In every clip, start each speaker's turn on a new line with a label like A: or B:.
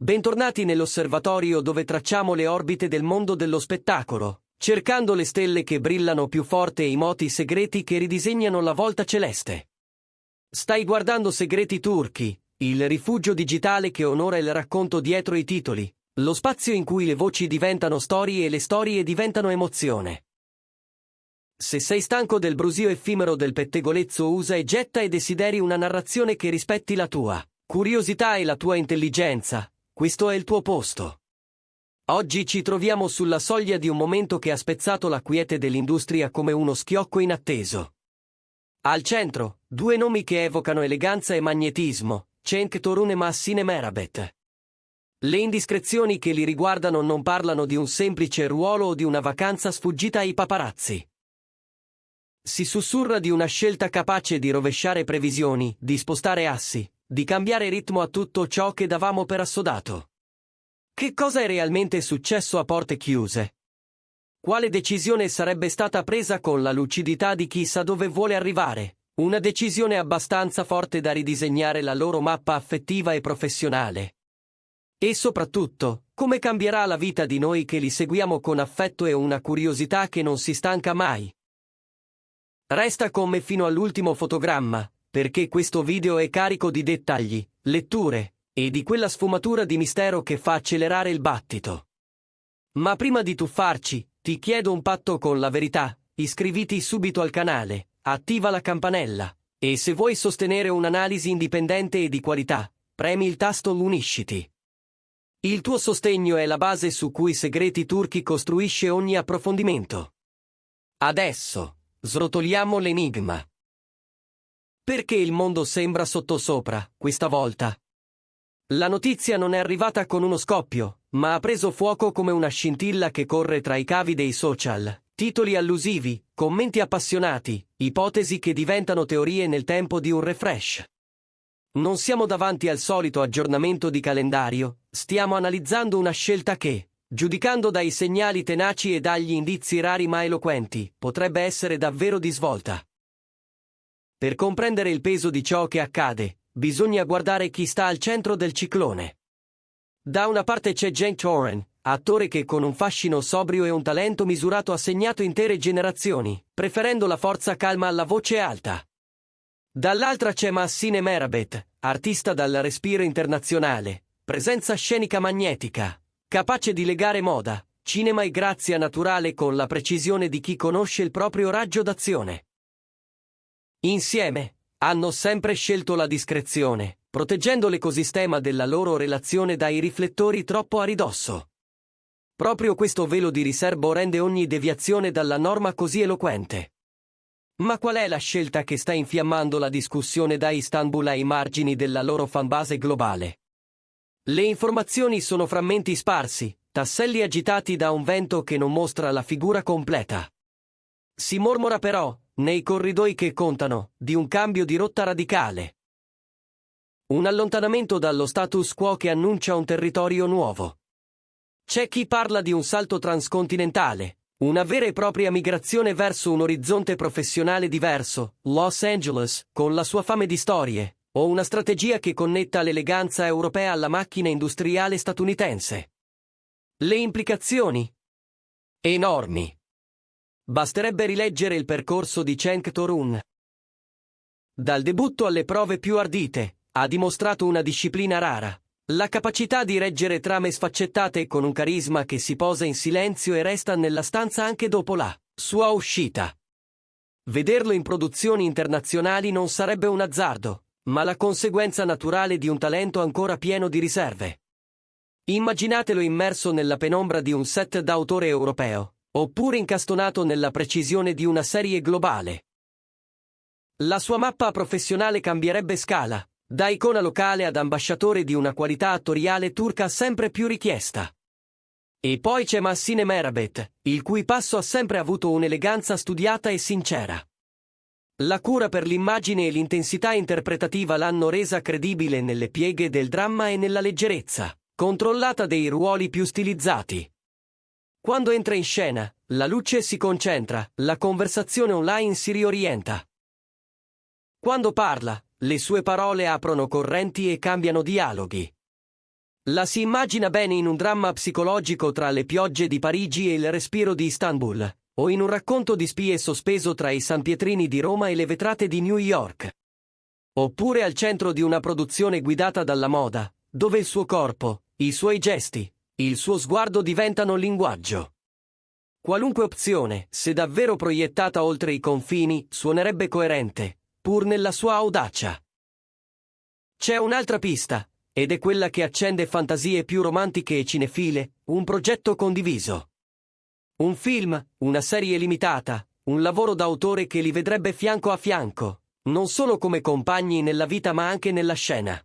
A: Bentornati nell'osservatorio dove tracciamo le orbite del mondo dello spettacolo, cercando le stelle che brillano più forte e i moti segreti che ridisegnano la volta celeste. Stai guardando Segreti Turchi, il rifugio digitale che onora il racconto dietro i titoli, lo spazio in cui le voci diventano storie e le storie diventano emozione. Se sei stanco del brusio effimero del pettegolezzo, usa e getta e desideri una narrazione che rispetti la tua curiosità e la tua intelligenza, questo è il tuo posto. Oggi ci troviamo sulla soglia di un momento che ha spezzato la quiete dell'industria come uno schiocco inatteso. Al centro, due nomi che evocano eleganza e magnetismo, Cenk Torun e Massine Merabet. Le indiscrezioni che li riguardano non parlano di un semplice ruolo o di una vacanza sfuggita ai paparazzi. Si sussurra di una scelta capace di rovesciare previsioni, di spostare assi, di cambiare ritmo a tutto ciò che davamo per assodato. Che cosa è realmente successo a porte chiuse? Quale decisione sarebbe stata presa con la lucidità di chi sa dove vuole arrivare? Una decisione abbastanza forte da ridisegnare la loro mappa affettiva e professionale. E soprattutto, come cambierà la vita di noi che li seguiamo con affetto e una curiosità che non si stanca mai? Resta con me fino all'ultimo fotogramma, perché questo video è carico di dettagli, letture, e di quella sfumatura di mistero che fa accelerare il battito. Ma prima di tuffarci, ti chiedo un patto con la verità: iscriviti subito al canale, attiva la campanella, e se vuoi sostenere un'analisi indipendente e di qualità, premi il tasto Unisciti. Il tuo sostegno è la base su cui Segreti Turchi costruisce ogni approfondimento. Adesso srotoliamo l'enigma. Perché il mondo sembra sottosopra, questa volta? La notizia non è arrivata con uno scoppio, ma ha preso fuoco come una scintilla che corre tra i cavi dei social, titoli allusivi, commenti appassionati, ipotesi che diventano teorie nel tempo di un refresh. Non siamo davanti al solito aggiornamento di calendario, stiamo analizzando una scelta che, giudicando dai segnali tenaci e dagli indizi rari ma eloquenti, potrebbe essere davvero di svolta. Per comprendere il peso di ciò che accade, bisogna guardare chi sta al centro del ciclone. Da una parte c'è Cenk Torun, attore che con un fascino sobrio e un talento misurato ha segnato intere generazioni, preferendo la forza calma alla voce alta. Dall'altra c'è Massine Merabet, artista dal respiro internazionale, presenza scenica magnetica, capace di legare moda, cinema e grazia naturale con la precisione di chi conosce il proprio raggio d'azione. Insieme, hanno sempre scelto la discrezione, proteggendo l'ecosistema della loro relazione dai riflettori troppo a ridosso. Proprio questo velo di riservo rende ogni deviazione dalla norma così eloquente. Ma qual è la scelta che sta infiammando la discussione da Istanbul ai margini della loro fanbase globale? Le informazioni sono frammenti sparsi, tasselli agitati da un vento che non mostra la figura completa. Si mormora però, nei corridoi che contano, di un cambio di rotta radicale. Un allontanamento dallo status quo che annuncia un territorio nuovo. C'è chi parla di un salto transcontinentale, una vera e propria migrazione verso un orizzonte professionale diverso, Los Angeles, con la sua fame di storie, o una strategia che connetta l'eleganza europea alla macchina industriale statunitense. Le implicazioni? Enormi. Basterebbe rileggere il percorso di Cenk Torun. Dal debutto alle prove più ardite, ha dimostrato una disciplina rara, la capacità di reggere trame sfaccettate con un carisma che si posa in silenzio e resta nella stanza anche dopo la sua uscita. Vederlo in produzioni internazionali non sarebbe un azzardo, ma la conseguenza naturale di un talento ancora pieno di riserve. Immaginatelo immerso nella penombra di un set d'autore europeo, oppure incastonato nella precisione di una serie globale. La sua mappa professionale cambierebbe scala, da icona locale ad ambasciatore di una qualità attoriale turca sempre più richiesta. E poi c'è Massine Merabet, il cui passo ha sempre avuto un'eleganza studiata e sincera. La cura per l'immagine e l'intensità interpretativa l'hanno resa credibile nelle pieghe del dramma e nella leggerezza, controllata dei ruoli più stilizzati. Quando entra in scena, la luce si concentra, la conversazione online si riorienta. Quando parla, le sue parole aprono correnti e cambiano dialoghi. La si immagina bene in un dramma psicologico tra le piogge di Parigi e il respiro di Istanbul, o in un racconto di spie sospeso tra i San Pietrini di Roma e le vetrate di New York. Oppure al centro di una produzione guidata dalla moda, dove il suo corpo, i suoi gesti, il suo sguardo diventano linguaggio. Qualunque opzione, se davvero proiettata oltre i confini, suonerebbe coerente, pur nella sua audacia. C'è un'altra pista, ed è quella che accende fantasie più romantiche e cinefile, un progetto condiviso. Un film, una serie limitata, un lavoro d'autore che li vedrebbe fianco a fianco, non solo come compagni nella vita ma anche nella scena.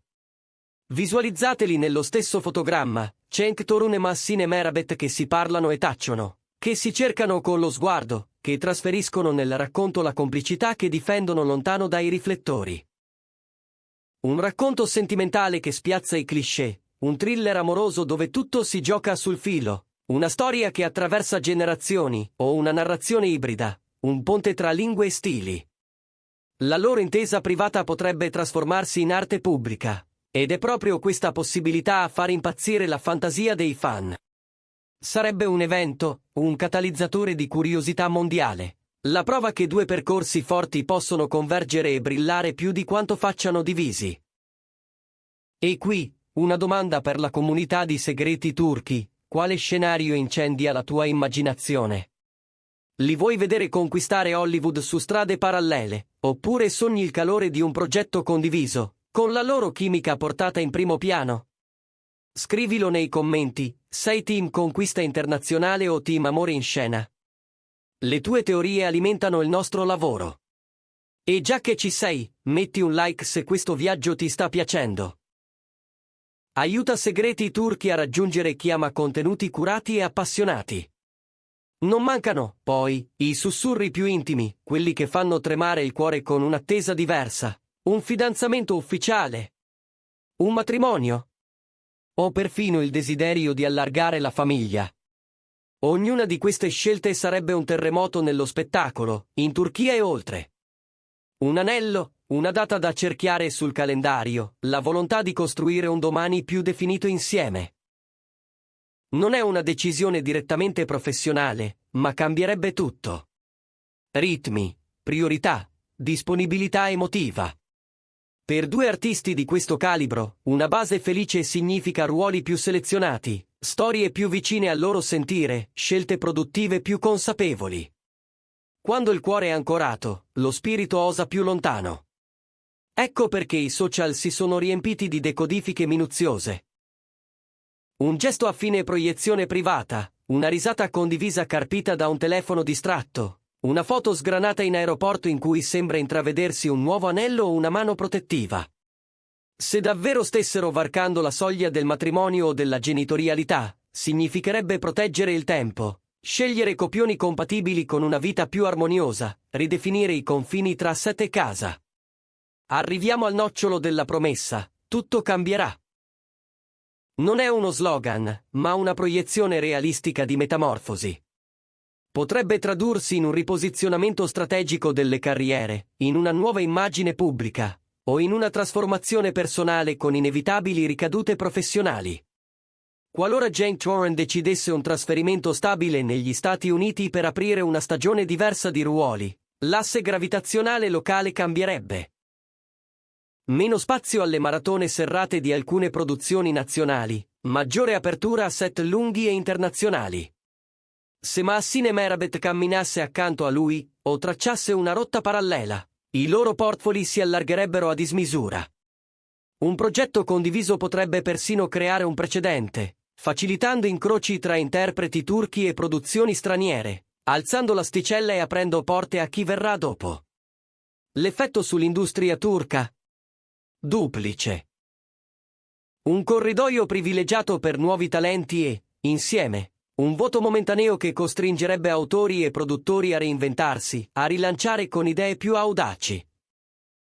A: Visualizzateli nello stesso fotogramma, Cenk Torun e Massine Merabet che si parlano e tacciono, che si cercano con lo sguardo, che trasferiscono nel racconto la complicità che difendono lontano dai riflettori. Un racconto sentimentale che spiazza i cliché, un thriller amoroso dove tutto si gioca sul filo, una storia che attraversa generazioni, o una narrazione ibrida, un ponte tra lingue e stili. La loro intesa privata potrebbe trasformarsi in arte pubblica, ed è proprio questa possibilità a far impazzire la fantasia dei fan. Sarebbe un evento, un catalizzatore di curiosità mondiale, la prova che due percorsi forti possono convergere e brillare più di quanto facciano divisi. E qui, una domanda per la comunità di segreti turchi: quale scenario incendia la tua immaginazione? Li vuoi vedere conquistare Hollywood su strade parallele, oppure sogni il calore di un progetto condiviso, con la loro chimica portata in primo piano? Scrivilo nei commenti, sei team conquista internazionale o team amore in scena? Le tue teorie alimentano il nostro lavoro. E già che ci sei, metti un like se questo viaggio ti sta piacendo. Aiuta Segreti Turchi a raggiungere chi ama contenuti curati e appassionati. Non mancano, poi, i sussurri più intimi, quelli che fanno tremare il cuore con un'attesa diversa, un fidanzamento ufficiale, un matrimonio, o perfino il desiderio di allargare la famiglia. Ognuna di queste scelte sarebbe un terremoto nello spettacolo, in Turchia e oltre. Un anello, una data da cerchiare sul calendario, la volontà di costruire un domani più definito insieme. Non è una decisione direttamente professionale, ma cambierebbe tutto. Ritmi, priorità, disponibilità emotiva. Per due artisti di questo calibro, una base felice significa ruoli più selezionati, storie più vicine al loro sentire, scelte produttive più consapevoli. Quando il cuore è ancorato, lo spirito osa più lontano. Ecco perché i social si sono riempiti di decodifiche minuziose. Un gesto a fine proiezione privata, una risata condivisa carpita da un telefono distratto, una foto sgranata in aeroporto in cui sembra intravedersi un nuovo anello o una mano protettiva. Se davvero stessero varcando la soglia del matrimonio o della genitorialità, significherebbe proteggere il tempo, scegliere copioni compatibili con una vita più armoniosa, ridefinire i confini tra sé e casa. Arriviamo al nocciolo della promessa: tutto cambierà. Non è uno slogan, ma una proiezione realistica di metamorfosi. Potrebbe tradursi in un riposizionamento strategico delle carriere, in una nuova immagine pubblica, o in una trasformazione personale con inevitabili ricadute professionali. Qualora Cenk Torun decidesse un trasferimento stabile negli Stati Uniti per aprire una stagione diversa di ruoli, l'asse gravitazionale locale cambierebbe. Meno spazio alle maratone serrate di alcune produzioni nazionali, maggiore apertura a set lunghi e internazionali. Se Massine Merabet camminasse accanto a lui, o tracciasse una rotta parallela, i loro portfoli si allargherebbero a dismisura. Un progetto condiviso potrebbe persino creare un precedente, facilitando incroci tra interpreti turchi e produzioni straniere, alzando l'asticella e aprendo porte a chi verrà dopo. L'effetto sull'industria turca? Duplice. Un corridoio privilegiato per nuovi talenti e, insieme, un voto momentaneo che costringerebbe autori e produttori a reinventarsi, a rilanciare con idee più audaci.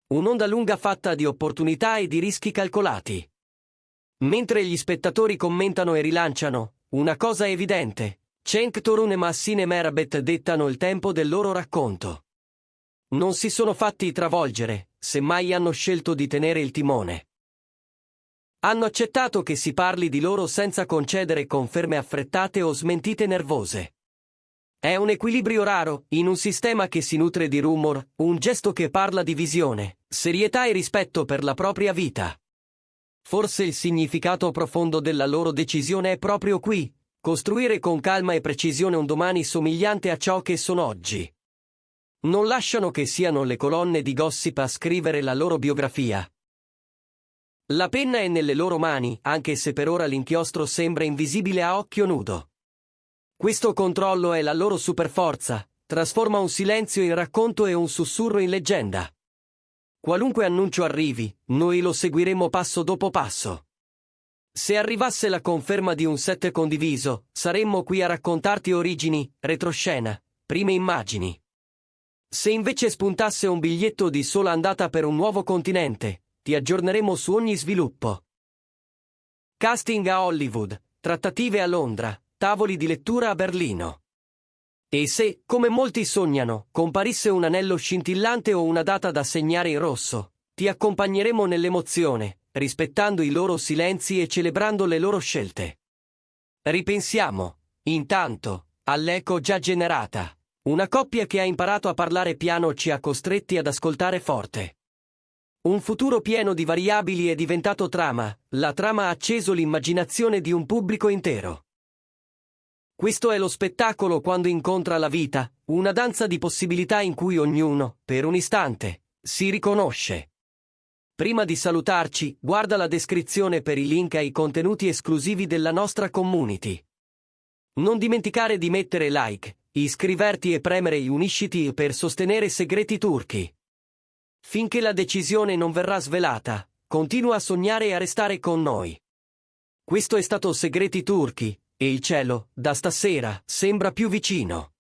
A: Un'onda lunga fatta di opportunità e di rischi calcolati. Mentre gli spettatori commentano e rilanciano, una cosa è evidente: Cenk Torun e Massine Merabet dettano il tempo del loro racconto. Non si sono fatti travolgere, semmai hanno scelto di tenere il timone. Hanno accettato che si parli di loro senza concedere conferme affrettate o smentite nervose. È un equilibrio raro, in un sistema che si nutre di rumor, un gesto che parla di visione, serietà e rispetto per la propria vita. Forse il significato profondo della loro decisione è proprio qui, costruire con calma e precisione un domani somigliante a ciò che sono oggi. Non lasciano che siano le colonne di gossip a scrivere la loro biografia. La penna è nelle loro mani, anche se per ora l'inchiostro sembra invisibile a occhio nudo. Questo controllo è la loro superforza, trasforma un silenzio in racconto e un sussurro in leggenda. Qualunque annuncio arrivi, noi lo seguiremo passo dopo passo. Se arrivasse la conferma di un set condiviso, saremmo qui a raccontarti origini, retroscena, prime immagini. Se invece spuntasse un biglietto di sola andata per un nuovo continente, ti aggiorneremo su ogni sviluppo. Casting a Hollywood, trattative a Londra, tavoli di lettura a Berlino. E se, come molti sognano, comparisse un anello scintillante o una data da segnare in rosso, ti accompagneremo nell'emozione, rispettando i loro silenzi e celebrando le loro scelte. Ripensiamo, intanto, all'eco già generata. Una coppia che ha imparato a parlare piano ci ha costretti ad ascoltare forte. Un futuro pieno di variabili è diventato trama, la trama ha acceso l'immaginazione di un pubblico intero. Questo è lo spettacolo quando incontra la vita, una danza di possibilità in cui ognuno, per un istante, si riconosce. Prima di salutarci, guarda la descrizione per i link ai contenuti esclusivi della nostra community. Non dimenticare di mettere like, iscriverti e premere unisciti per sostenere Segreti Turchi. Finché la decisione non verrà svelata, continua a sognare e a restare con noi. Questo è stato Segreti Turchi, e il cielo, da stasera, sembra più vicino.